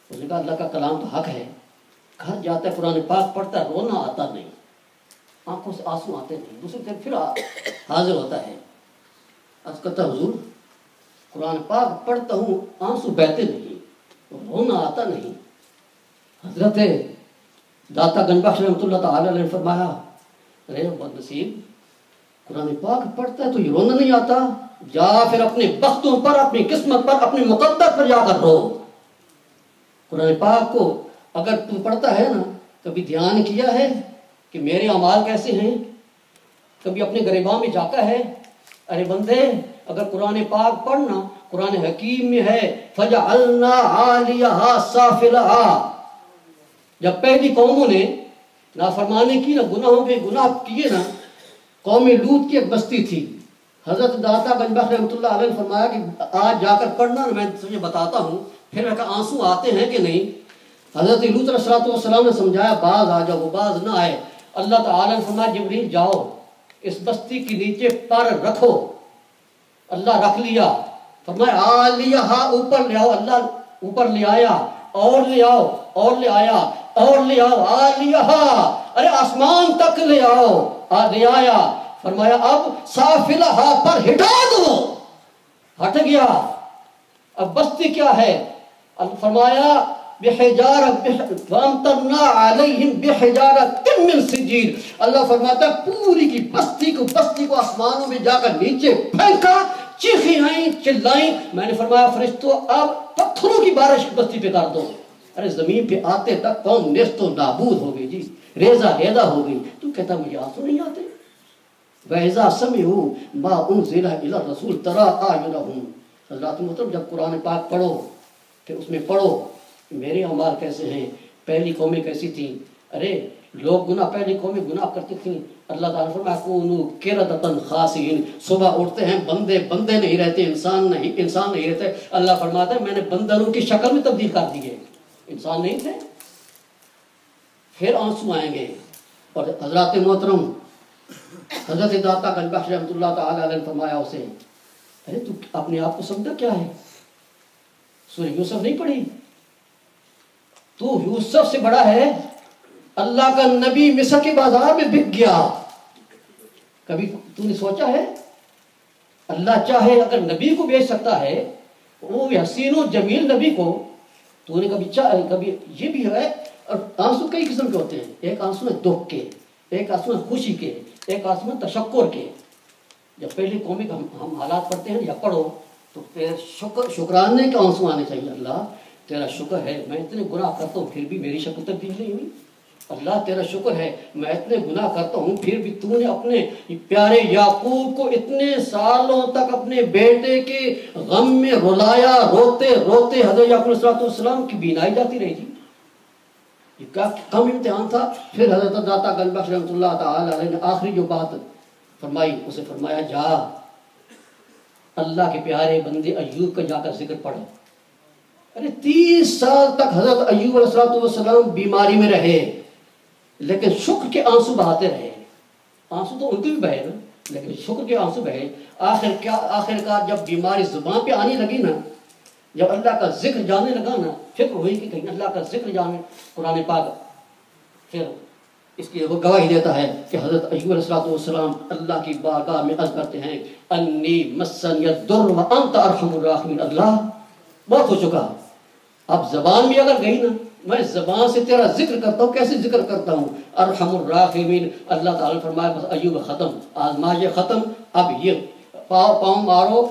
اس نے کہا اللہ کا کلام تو حق ہے. گھر جاتا ہے قرآن پاک پڑھتا ہے، رونا آتا نہیں، آنکھوں سے آنسو آتے نہیں. دوسرے دن پھر حاضر ہوتا ہے، عرض کرتا حضور قرآن پاک پڑھتا ہوں آنسو بہتے نہیں، رونا آتا نہیں. حضرت داتا گنج بخش رحمۃ اللہ تعالی علیہ نے فرمایا ارے بد نصیب، قرآن پاک پڑھتا ہے تو یہ رونا نہیں آتا. جا پھر اپنے بختوں پر، اپنی قسمت پر، اپنے مقدر پر جا کر رو۔ قرآن پاک کو اگر تم پڑھتا ہے نا، کبھی دھیان کیا ہے کہ میرے اعمال کیسے ہیں؟ کبھی اپنے گریباں میں جاتا ہے؟ ارے بندے، اگر قرآن پاک پڑھنا، قرآن حکیم میں ہے فَجَعَلْنَا عَالِيَهَا سَافِلَهَا۔ جب پہلی قوموں نے نافرمانی کی نا، گناہوں پہ گناہ کیے نا، قوم لوط کی ایک بستی تھی۔ حضرت داتا گنج بخش رحمۃ اللہ علیہ نے فرمایا کہ آج جا کر پڑھنا، میں تجھے بتاتا ہوں۔ پھر میں کہا آنسو آتے ہیں کہ نہیں؟ حضرت لوط علیہ السلام نے سمجھایا باز آ جاؤ، وہ باز نہ آئے۔ اللہ تعالیٰ نے فرمایا جبریل جاؤ اس بستی کے نیچے پر رکھو۔ اللہ رکھ لیا، فرمایا عالیہا، اوپر لے آؤ۔ اللہ اوپر لے آیا، اور لے آؤ، اور لے آیا، اور لے آؤ، عالیہا، ارے آسمان تک لے آؤ، لے آیا۔ فرمایا اب سافلہا پر ہٹا دو، ہٹ گیا۔ اب بستی کیا ہے؟ فرمایا فَأَمْطَرْنَا عَلَيْهِمْ بِحِجَارَةٍ مِّن سِجِّيلٍ۔ اللہ فرماتا ہے پوری کی بستی کو آسمانوں میں جا کر نیچے پھینکا، چیخیں آئیں، چلائیں۔ میں نے فرمایا فرشتوں اب پتھروں کی بارش بستی پہ کر دو۔ ارے زمین پہ آتے تک قوم نیست و نابود ہو گئی جی، ریزہ ریزہ ہو گئی۔ تو کہتا مجھے آنسو نہیں آتے؟ وَإِذَا سَمِعُوا مَا أُنزِلَ إِلَى الرَّسُولِ تَرَىٰ أَعْيُنَهُمْ۔ حضرات محترم، جب قرآن پاک پڑھو پھر اس میں پڑھو میرے اعمال کیسے ہیں، پہلی قومیں کیسی تھیں۔ ارے لوگ گناہ، پہلی قومیں گناہ کرتی تھیں۔ اللہ تعالیٰ فرمایا کونوا قردۃ خاسئین، صبح اٹھتے ہیں بندے بندے نہیں رہتے، انسان نہیں رہتے۔ اللہ فرماتا ہے میں نے بندروں کی شکل میں تبدیل کر دیے، انسان نہیں تھے۔ پھر آنسو آئیں گے۔ اور حضرات محترم، حضرت داتا گنج بخش رحمۃ اللہ تعالیٰ علیہ نے فرمایا اسے، ارے تو اپنے آپ کو سمجھتا کیا ہے؟ سورہ یوسف نہیں پڑھی؟ تو یوسف سے بڑا ہے؟ اللہ کا نبی مصر کے بازار میں بک گیا۔ کبھی تو نے سوچا ہے اللہ چاہے اگر نبی کو بیچ سکتا ہے، وہ حسین و جمیل نبی کو، تو نے کبھی یہ بھی ہے۔ اور آنسو کئی قسم کے ہوتے ہیں، ایک آنسو ہے دکھ کے، ایک آنسو ہے خوشی کے، ایک آنسو ہے تشکر کے۔ جب پہلی قومی کا ہم حالات پڑھتے ہیں یا پڑھو تو پھر شکرانے کے آنسو آنے چاہیے۔ اللہ تیرا شکر ہے میں اتنے گناہ کرتا ہوں پھر بھی میری شکل تبدیل نہیں ہوئی۔ اللہ تیرا شکر ہے میں اتنے گناہ کرتا ہوں پھر بھی تو نے اپنے پیارے یعقوب کو اتنے سالوں تک اپنے بیٹے کے غم میں رلایا، روتے روتے حضرت یعقوب علیہ السلام کی بینائی جاتی رہی جی۔ یہ کیا کم امتحان تھا۔ پھر حضرت داتا گنج بخش رحمۃ اللہ تعالی علیہ نے آخری جو بات فرمائی، اسے فرمایا جا اللہ کے پیارے بندے ایوب کا جا کر ذکر پڑھو۔ ارے 30 سال تک حضرت ایوب علیہ السلام بیماری میں رہے، لیکن شکر کے آنسو بہاتے رہے۔ آنسو تو ان کے بھی بہے نا، لیکن شکر کے آنسو بہے۔ آخر کار جب بیماری زبان پہ آنے لگی نا، جب اللہ کا ذکر جانے لگا نا، فکر ہوئی کہ کہیں اللہ کا ذکر جانے، قرآن پاک پھر اس کی گواہی دیتا ہے کہ حضرت ایوب علیہ السلام اللہ کی بارگاہ میں عرض کرتے ہیں انی مسنی الضر وانت ارحم الراحمین۔ اللہ بہت ہو چکا، اب زبان بھی اگر گئی نا، میں زبان سے تیرا ذکر کرتا ہوں، کیسے ذکر کرتا ہوں؟ ارحم الراحمین۔ اللہ تعالیٰ فرمایا بس ایوب ختم، آزمائش ختم، اب یہ پاؤں مارو،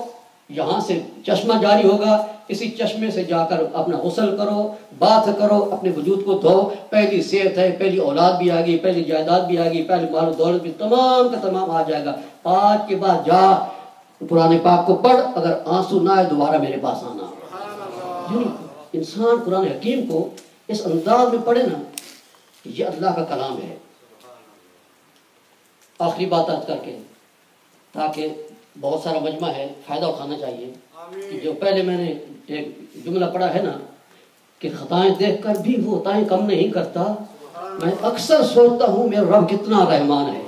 یہاں سے چشمہ جاری ہوگا، اسی چشمے سے جا کر اپنا غسل کرو، بات کرو، اپنے وجود کو دھو۔ پہلی صحت ہے، پہلی اولاد بھی آ گئی، پہلی جائیداد بھی آ گئی، پہلی مال و دولت بھی، تمام کا تمام آ جائے گا۔ آج کے بعد جا قرآن پاک کو پڑھ، اگر آنسو نہ آئے دوبارہ میرے پاس آنا۔ انسان قرآن حکیم کو اس انداز میں پڑھے نا، یہ اللہ کا کلام ہے۔ آخری بات عرض کر کے، تاکہ بہت سارا مجمع ہے، فائدہ اٹھانا چاہیے، کہ جو پہلے میں نے ایک جملہ پڑھا ہے نا کہ خطائیں دیکھ کر بھی وہ خطائیں کم نہیں کرتا، میں اکثر سوچتا ہوں میرا رب کتنا رحمان ہے۔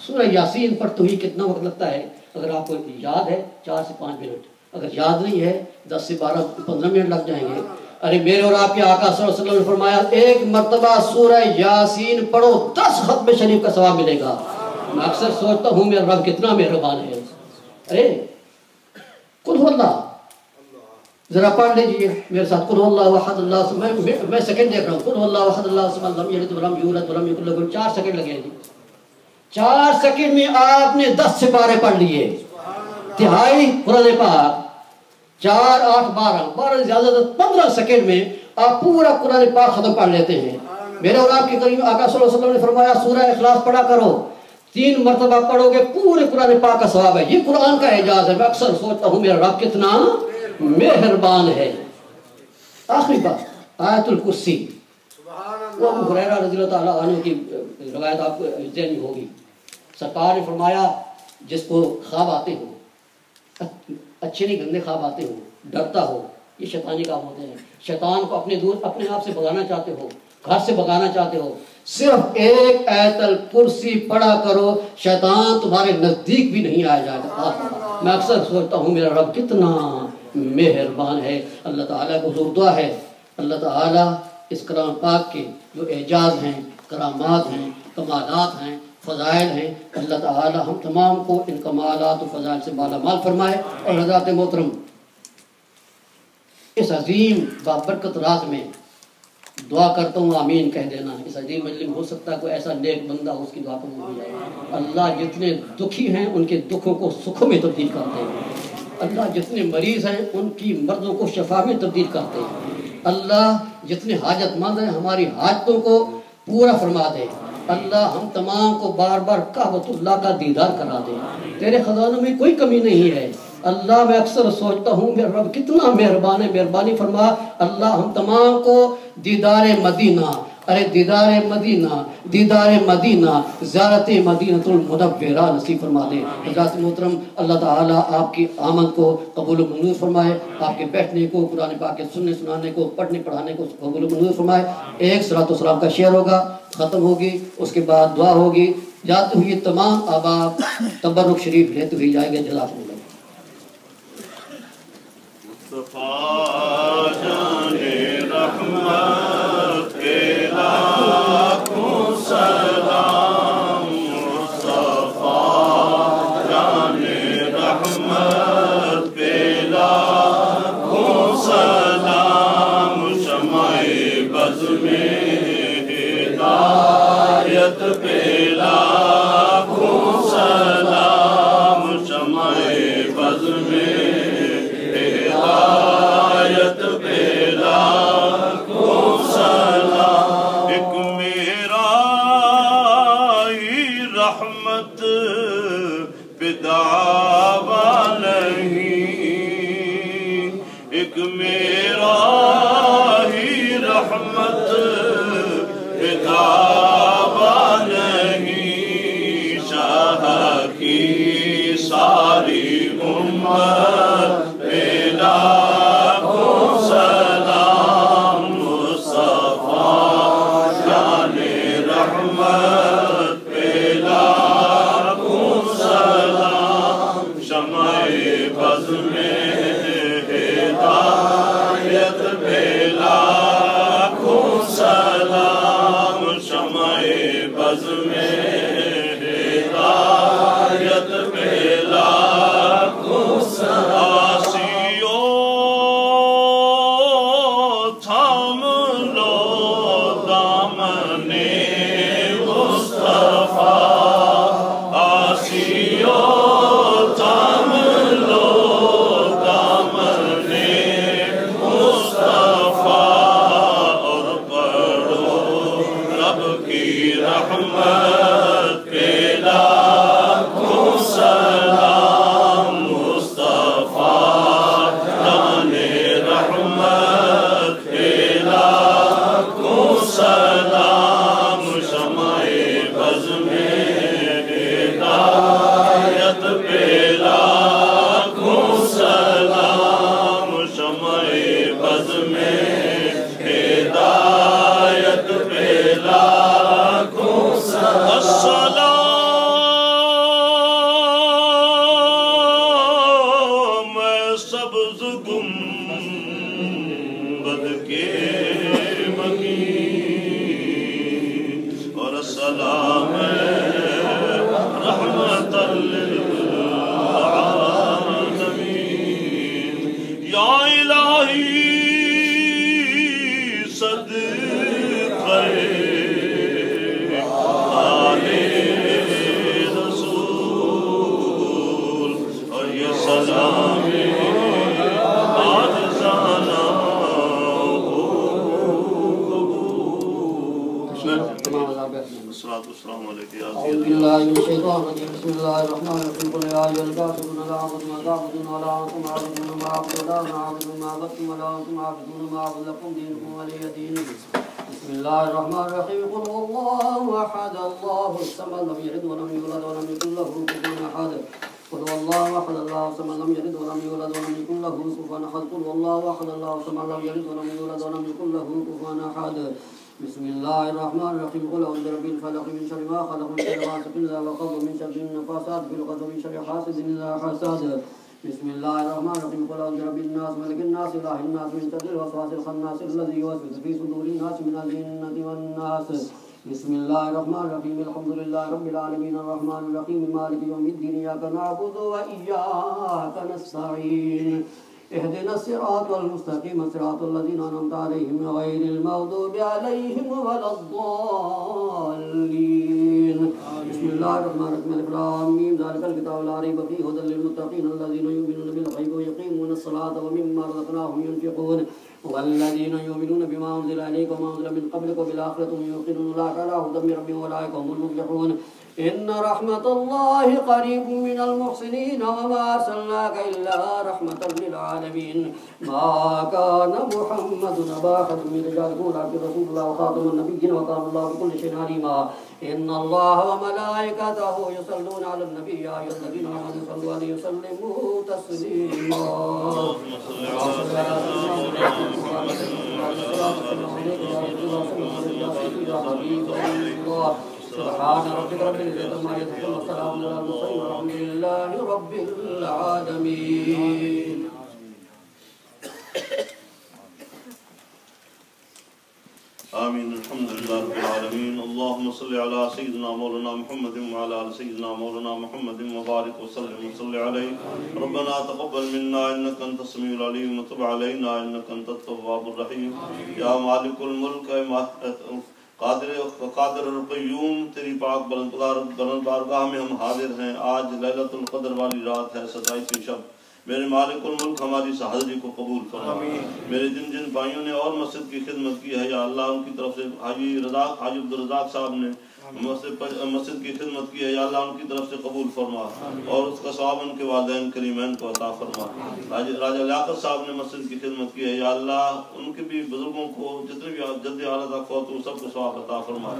سورہ یاسین پڑھتے ہوئی کتنا وقت لگتا ہے؟ اگر آپ کو یاد ہے 4 سے 5 منٹ، اگر یاد نہیں ہے 10 سے 15 منٹ لگ جائیں گے۔ ارے میرے اور آپ کے آقا صلی اللہ علیہ وسلم نے فرمایا ایک مرتبہ سورہ یاسین پڑھو 10 ختم شریف کا ثواب ملے گا۔ میں اکثر سوچتا ہوں میرا رب کتنا مہربان ہے۔ ارے قل هو اللہ ذرا پڑھ لیجیے میرے ساتھ، قل هو اللہ احد اللہ صمد۔ میں سیکنڈ دیکھ رہا ہوں، قل هو اللہ احد اللہ صمد لم یلد ولم یولد ولم یکن له 4 سیکنڈ لگے ہیں جی۔ 4 سیکنڈ میں آپ نے 10 سپارے پڑھ لیے، تہائی قرآن پاک 4 8 12 زیادہ 15 سیکنڈ میں آپ پورا قرآن پاک ختم پڑھ لیتے ہیں. میرے اور آپ کے کریم آقا صلی اللہ علیہ وسلم نے فرمایا سورہ اخلاص پڑھا کرو, 3 مرتبہ پڑھو گے پورے قرآن پاک کا ثواب ہے. یہ قرآن کا اعجاز ہے. میں اکثر سوچتا ہوں میرا رب کتنا مہربان ہے. آخری بات آیت الکرسی. وہ ابو ہریرہ رضی اللہ تعالیٰ عنہ کی روایت آپ کو ذہن میں ہوگی. سرکار نے فرمایا جس کو خواب آتے ہو, اچھے نہیں گندے خواب آتے ہو, ڈرتا ہو, یہ شیطانی کام ہوتے ہیں. شیطان کو اپنے آپ سے بھگانا چاہتے ہو, گھر سے بھگانا چاہتے ہو, صرف ایک آیت الکرسی پڑھا کرو, شیطان تمہارے نزدیک بھی نہیں آیا جائے گا. میں اکثر سوچتا ہوں میرا رب کتنا مہربان ہے. اللہ تعالیٰ کو حضور دعا ہے اللہ تعالیٰ اس کلام پاک کے جو اعجاز ہیں, کرامات ہیں, کمالات ہیں, فضائل ہیں, اللہ تعالیٰ ہم تمام کو ان کمالات و فضائل سے بالا مال فرمائے. اور حضرات محترم اس عظیم بابرکت رات میں دعا کرتا ہوں آمین کہہ دینا. اس عظیم مجلس میں ہو سکتا ہے کوئی ایسا نیک بندہ اس کی دعا قبول ہو جائے. اللہ جتنے دکھی ہیں ان کے دکھوں کو سکھوں میں تبدیل کرتے ہیں. اللہ جتنے مریض ہیں ان کی مرضوں کو شفا میں تبدیل کرتے ہیں. اللہ جتنے حاجت مند ہیں ہماری حاجتوں کو پورا فرما دے. اللہ ہم تمام کو بار بار کعبۃ اللہ کا دیدار کرا دے. تیرے خزانوں میں کوئی کمی نہیں ہے. اللہ میں اکثر سوچتا ہوں میرا رب کتنا مہربان ہے. مہربانی فرما اللہ ہم تمام کو دیدار مدینہ, دیدار مدینہ, دیدار مدینہ, زیارت مدینۃ المنورہ نصیب فرما دے. حضرات محترم اللہ تعالیٰ آپ کی آمد کو قبول و منظور فرمائے. آپ کے بیٹھنے کو, قرآن پاک کے سننے سنانے کو, پڑھنے پڑھانے کو قبول و منظور فرمائے. ایک صلاۃ و سلام کا شعر ہوگا, ختم ہوگی, اس کے بعد دعا ہوگی. جاتے ہوئے تمام احباب تبرک شریف لیتے ہوئے جائیں گے. جزاک اللہ. Yes, الصلاۃ والسلام علیک یا أعوذ بالله من الشيطان الرجيم بسم الله الرحمن الرحيم قل يا أيها الكافرون لا أعبد ما تعبدون ولا أنتم عابدون ما أعبد ولا أنا عابد ما عبدتم ولا أنتم عابدون ما أعبد لكم دينكم ولي دين بسم الله الرحمن الرحيم قل هو الله أحد الله الصمد لم يلد ولم يولد ولم يكن له كفوا أحد قل هو الله أحد الله الصمد لم يلد ولم يولد ولم يكن له كفوا أحد قل هو الله أحد الله الصمد لم يلد ولم يولد ولم يكن له كفوا أحد بسم الله الرحمن الرحيم قل أعوذ برب الفلق من شر ما خلق من شر غاسق إذا وقب من شر النفاثات في العقد من شر حاسد إذا حسد بسم الله الرحمن الرحيم قل أعوذ برب الناس ملك الناس إله الناس من شر الوسواس الخناس الذي يوسوس في صدور الناس من الجنة والناس بسم الله الرحمن الرحيم الحمد لله رب العالمين الرحمن الرحيم مالك يوم الدين إياك نعبد وإياك نستعين اهدنا الصراط المستقيم صراط الذين أنعمت عليهم غير المغضوب عليهم ولا الضالين بسم الله الرحمن الرحيم الف لام ميم ذلك الكتاب لا ريب فيه هدى للمتقين الذين يؤمنون بالغيب ويقيمون الصلاة ومما رزقناهم ينفقون والذين يؤمنون بما أنزل إليك وما أنزل من قبلك وبالآخرة هم يوقنون أولئك على هدى من ربهم وأولئك هم المفلحون إن رحمة الله قريب من المحسنين وما أرسلناك إلا رحمة للعالمين ما كان محمد أبا أحد من رجالكم ولكن رسول الله وخاتم النبيين وكان الله بكل شيء عليما إن الله وملائكته يصلون على النبي يا أيها الذين آمنوا صلوا عليه وسلموا تسليما اللهم صل على سيدنا سبحان ربك رب العزة عما يصفون وسلام على المرسلين والحمد لله رب العالمين. آمين الحمد لله رب العالمين. اللهم صل على سيدنا مولانا محمد وعلى آل سيدنا مولانا محمد وبارك وسلم وصل عليه. ربنا تقبل منا إنك أنت السميع العليم وتب علينا إنك أنت التواب الرحيم. يا مالك الملك قادر القیوم تیری پاک بلند بارگاہ میں ہم حاضر ہیں. آج لیلۃ القدر والی رات ہے، 27ویں شب. میرے مالک الملک ہماری اس حاضری کو قبول فرما. میرے جن جن بھائیوں نے اور مسجد کی خدمت کی ہے یا اللہ ان کی طرف سے حاجی عبدالرزاق صاحب نے مسجد کی خدمت کی ہے یا اللہ ان کی طرف سے قبول فرما اور اس کا ثواب ان کے والدین کریمین کو عطا فرما. راجہ لیاقت صاحب نے مسجد کی خدمت کی ہے یا اللہ ان کے بھی بزرگوں کو جتنے بھی جد اعلیٰ فوت ہو سب کو ثواب عطا فرما.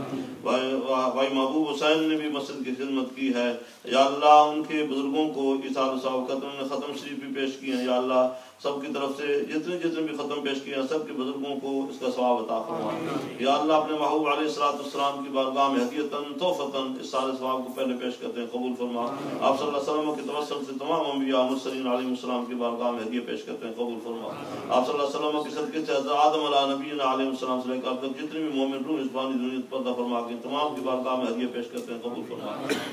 بھائی محبوب حسین نے بھی مسجد کی خدمت کی ہے یا اللہ ان کے بزرگوں کو اصال صاحب ختم شریف بھی پیش کیے ہیں یا اللہ سب کی طرف سے جتنے بھی ختم پیش کیے ہیں سب کے بزرگوں کو اس کا ثواب عطا فرما. یا اللہ اپنے محبوب علیہ السلام کی بارگاہ میں ہدیتاً توفتاً اس سارے ثواب کو پہلے پیش کرتے ہیں، قبول فرما. آپ صلی اللہ علیہ وسلم کی توسل سے تمام انبیاء مرسلین علیہ السلام کی بارگاہ میں ہدیہ پیش کرتے ہیں، قبول فرما. آپ صلی اللہ علیہ وسلم کی صدقے سے آدم علیہ نبینا علیہ السلام سے لے کر اب تک جتنے بھی مومن روح اس فانی دنیا پردہ فرما کے تمام کی بارگاہ میں ہدیہ پیش کرتے ہیں، قبول فرما.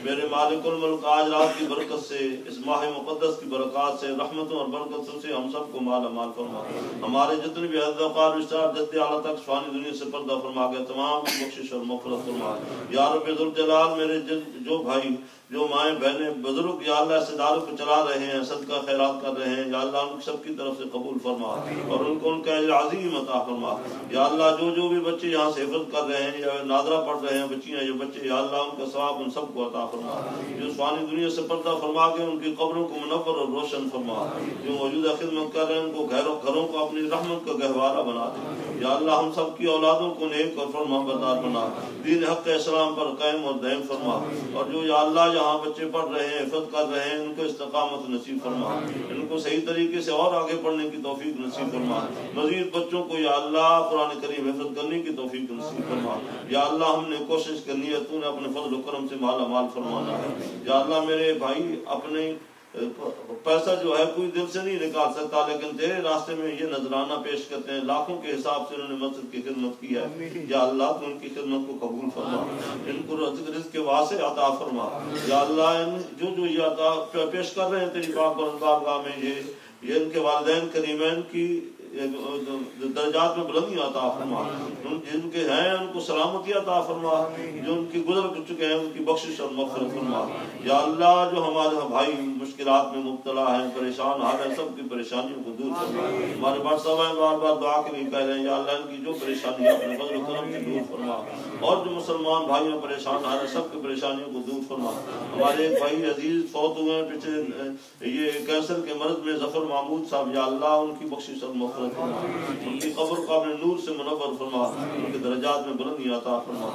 میرے مالک الملک آج رات کی برکت سے اس ماہ مقدس کی برکات سے رحمتوں اور برکتوں سے ہم سب کو مالا مال فرما. ہمارے جتنے بھی حضرت وقار رشتہ جد اعلیٰ تک فانی دنیا سے پردہ فرما کے تمام کی بخشش اور مغفرت فرما. یا رب ذوالجلال میرے جو بھائی جو مائیں بہنیں بزرگ یا اللہ اس ادارے کو چلا رہے ہیں، صدقہ خیرات کر رہے ہیں یا اللہ ان سب کی طرف سے قبول فرما اور ان کو ان کا اجر عظیم عطا فرما. یا اللہ جو بھی بچے یہاں سے حفظ کر رہے ہیں یا ناظرہ پڑھ رہے ہیں بچیاں جو بچے یا اللہ ان کا ثواب ان سب کو عطا فرما. جو فانی دنیا سے پردہ فرما کے ان کی قبروں کو منور اور روشن فرما. جو موجودہ خدمت کر رہے ہیں ان کو گھروں کو اپنی رحمت کا گہوارہ بنا دے. یا اللہ ہم سب کی اولادوں کو نیک اور فرمانبردار بنا، دین حق اسلام پر قائم اور دائم فرما. اور جو یا اللہ جہاں بچے پڑھ رہے ہیں حفظ کر رہے ہیں ان کو استقامت نصیب فرما، ان کو صحیح طریقے سے اور آگے پڑھنے کی توفیق نصیب فرما. مزید بچوں کو یا اللہ قرآن کریم حفظ کرنے کی توفیق نصیب فرما. یا اللہ ہم نے کوشش کرنی ہے، تو نے اپنے فضل و کرم سے مالا مال فرمانا ہے. یا اللہ میرے بھائی اپنے پیسہ جو ہے کوئی دل سے نہیں نکال سکتا لیکن تیرے راستے میں یہ نذرانہ پیش کرتے ہیں، لاکھوں کے حساب سے انہوں نے مسجد کی خدمت کی ہے. یا اللہ تو ان کی خدمت کو قبول فرما، ان کو رزق کے واسطے عطا فرما. یا اللہ جو یہ عطا پیش کر رہے ہیں تیری پاک بارگاہ میں یہ ان کے والدین کریمین کی درجات میں بلندی عطا فرما، جن کے ہیں ان کو سلامتی عطا فرما، جو ان کی گزر کر چکے ہیں ان کی بخشش اور مغفرت فرما۔ یا اللہ جو ہمارے بھائی مشکلات میں مبتلا ہیں، پریشان حال ہیں، سب کی پریشانیوں کو دور فرما۔ ہمارے بڑھ صاحب ہیں بار بار دعا کے لیے کہہ رہے ہیں، یا اللہ ان کی جو پریشانی ہے اپنے فضل و کرم سے دور فرما، اور جو مسلمان بھائی ہیں پریشان حال ہیں سب کی پریشانیوں کو دور فرما۔ ہمارے ایک بھائی عزیز فوت ہوئے ہیں پچھلے یہ کینسر کے مرض میں، ظفر محمود صاحب، یا اللہ ان کی بخشش اور مغفرت فرما، ان کی قبر کو اپنے نور سے منور فرما، ان کے درجات میں بلندی عطا فرما۔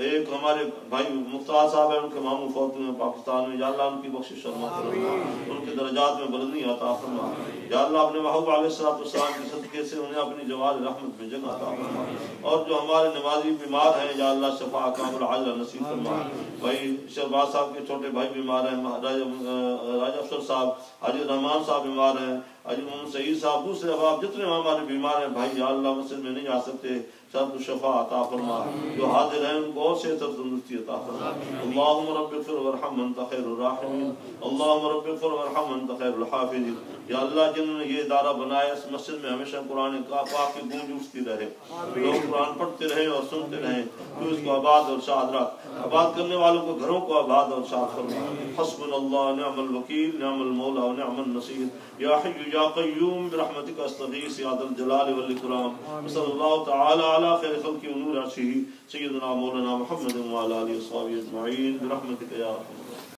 ایک ہمارے بھائی مختار صاحب ہیں، ان کے ماموں فوت ہوئے ہیں پاکستان میں، یا اللہ ان کی بخشش اور مغفرت فرما، ان کے درجات میں بلندی عطا فرما۔ یا اللہ اپنے محبوب علیہ السلام کے صدقے سے انہیں اپنی جوار رحمت میں جگہ عطا فرما، اور جو ہمارے نمازی بیمار ہیں یا اللہ شفا کامل عاجلہ نصیب فرما۔ بھائی شہباز صاحب کے چھوٹے بھائی بیمار ہیں، راجہ افسر صاحب، حاجی رحمان صاحب بیمار ہیں، حاجی محمد سعید صاحب، دوسرے احباب جتنے ہمارے بیمار ہیں بھائی، یا اللہ مسجد میں نہیں آ سکتے، سب کو شفا عطا فرما، جو حاضر ہیں ان کو اور صحت اور تندرستی عطا فرما۔ اللہم رب اغفر وارحم انت خیر الراحمین، اللہم رب اغفر وارحم انت خیر الحافظین۔ یا اللہ جنہوں نے یہ ادارہ بنایا، اس مسجد میں ہمیشہ قرآن پاک کی گونج اٹھتی رہے، لوگ قرآن پڑھتے رہیں اور سنتے رہیں، تو اس کو آباد اور شاد رکھ، آباد کرنے والوں کو گھروں کو آباد اور شاد فرما۔ حسبنا اللہ نعم الوکیل نعم المولا ونعم النصیر، یا حی یا قیوم برحمتک استغیث یا ذا الجلال والاکرام۔ صلی اللہ تعالی علی خیر خلق ونور عرشہ سیدنا مولانا محمد وعلی آلہ وصحبہ اجمعین برحمتک یا ارحم۔